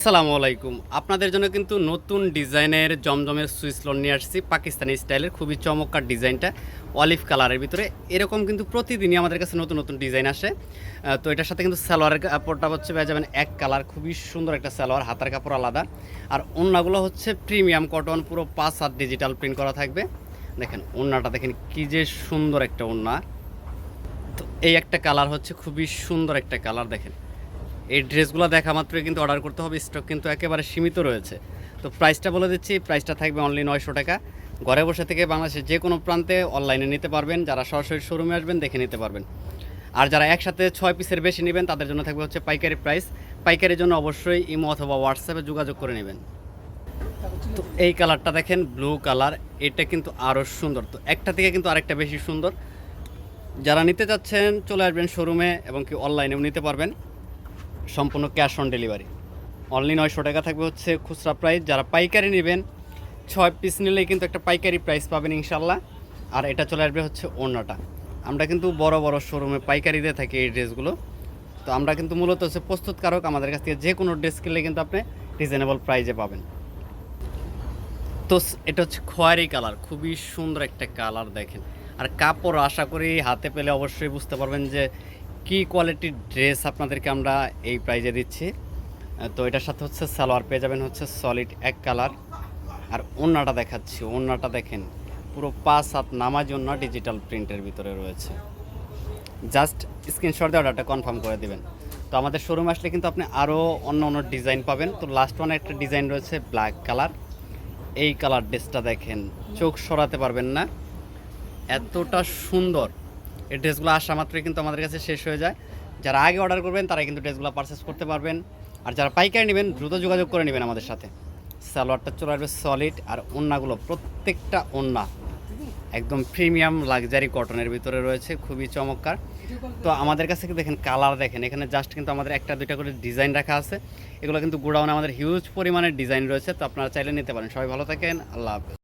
আসসালামু আলাইকুম। আপনাদের জন্য কিন্তু নতুন ডিজাইনের জমজমের সুইচ লোন নিয়ে আসছি পাকিস্তানি স্টাইলের খুবই চমৎকার ডিজাইনটা অলিভ কালারের ভিতরে। এরকম কিন্তু প্রতিদিনই আমাদের কাছে নতুন নতুন ডিজাইন আসে। তো এটার সাথে কিন্তু সালোয়ারের কাপড়টা হচ্ছে পেয়ে যাবেন এক কালার, খুবই সুন্দর একটা সালোয়ার, হাতার কাপড় আলাদা। আর ওড়নাগুলো হচ্ছে প্রিমিয়াম কটন, পুরো 5 হাত ডিজিটাল প্রিন্ট করা থাকবে। দেখেন ওড়নাটা দেখেন কি যে সুন্দর একটা ওড়না। তো এই একটা কালার হচ্ছে খুবই সুন্দর একটা কালার। দেখেন এই ড্রেসগুলো দেখা মাত্রই কিন্তু অর্ডার করতে হবে, স্টক কিন্তু একেবারে সীমিত রয়েছে। তো প্রাইসটা বলে দিচ্ছি, প্রাইসটা থাকবে অনলি 900 টাকা। ঘরে বসে থেকে বাংলাদেশের যে কোনো প্রান্তে অনলাইনে নিতে পারবেন, যারা সরাসরি শোরুমে আসবেন দেখে নিতে পারবেন। আর যারা একসাথে 6 পিসের বেশি নেবেন তাদের জন্য থাকবে হচ্ছে পাইকারি প্রাইস। পাইকারির জন্য অবশ্যই ইমো অথবা হোয়াটসঅ্যাপে যোগাযোগ করে নেবেন। তো এই কালারটা দেখেন ব্লু কালার, এটা কিন্তু আরও সুন্দর। তো একটা থেকে কিন্তু আরেকটা বেশি সুন্দর। যারা নিতে চাচ্ছেন চলে আসবেন শোরুমে, এবং কি অনলাইনেও নিতে পারবেন, সম্পূর্ণ ক্যাশ অন ডেলিভারি। অনলি 900 টাকা থাকবে হচ্ছে খুচরা প্রাইস। যারা পাইকারি নেবেন 6 পিস নিলেই কিন্তু একটা পাইকারি প্রাইস পাবেন ইনশাল্লাহ। আর এটা চলে আসবে হচ্ছে ওড়নাটা। আমরা কিন্তু বড় বড় শোরুমে পাইকারি দিয়ে থাকি এই ড্রেসগুলো। তো আমরা কিন্তু মূলত হচ্ছে প্রস্তুতকারক, আমাদের কাছ থেকে যে কোনো ড্রেস কিনলে কিন্তু আপনি রিজনেবল প্রাইসে পাবেন। তো এটা হচ্ছে খয়েরি কালার, খুবই সুন্দর একটা কালার দেখেন। আর কাপড় আশা করি হাতে পেলে অবশ্যই বুঝতে পারবেন যে কি কোয়ালিটির ড্রেস আপনাদেরকে আমরা এই প্রাইজে দিচ্ছি। তো এটার সাথে হচ্ছে সালোয়ার পেয়ে যাবেন হচ্ছে সলিড এক কালার। আর ওড়নাটা দেখাচ্ছি, ওড়নাটা দেখেন পুরো 5 হাত নামাজ ওড়না, ডিজিটাল প্রিন্টের ভিতরে রয়েছে। জাস্ট স্ক্রিনশট দিয়ে অর্ডারটা কনফার্ম করে দিবেন। তো আমাদের শোরুমে আসলে কিন্তু আপনি আরও অন্য অন্য ডিজাইন পাবেন। তো লাস্ট ওয়ানে একটা ডিজাইন রয়েছে ব্ল্যাক কালার। এই কালার ড্রেসটা দেখেন, চোখ সরাতে পারবেন না, এতটা সুন্দর। এই ড্রেসগুলো আসা মাত্রই কিন্তু আমাদের কাছে শেষ হয়ে যায়। যারা আগে অর্ডার করবেন তারা কিন্তু ড্রেসগুলো পারচেস করতে পারবেন। আর যারা পাইকারি নেবেন দ্রুত যোগাযোগ করে নেবেন আমাদের সাথে। সালোয়ারটা চলে আসবে সলিড, আর ওড়নাগুলো প্রত্যেকটা ওড়না একদম প্রিমিয়াম লাক্সারি কটনের ভিতরে রয়েছে, খুবই চমৎকার। তো আমাদের কাছে দেখেন কালার দেখেন, এখানে জাস্ট কিন্তু আমাদের একটা দুইটা করে ডিজাইন রাখা আছে। এগুলো কিন্তু গোডাউনে আমাদের হিউজ পরিমাণের ডিজাইন রয়েছে। তো আপনারা চাইলে নিতে পারেন। সবাই ভালো থাকেন, আল্লাহ হাফেজ।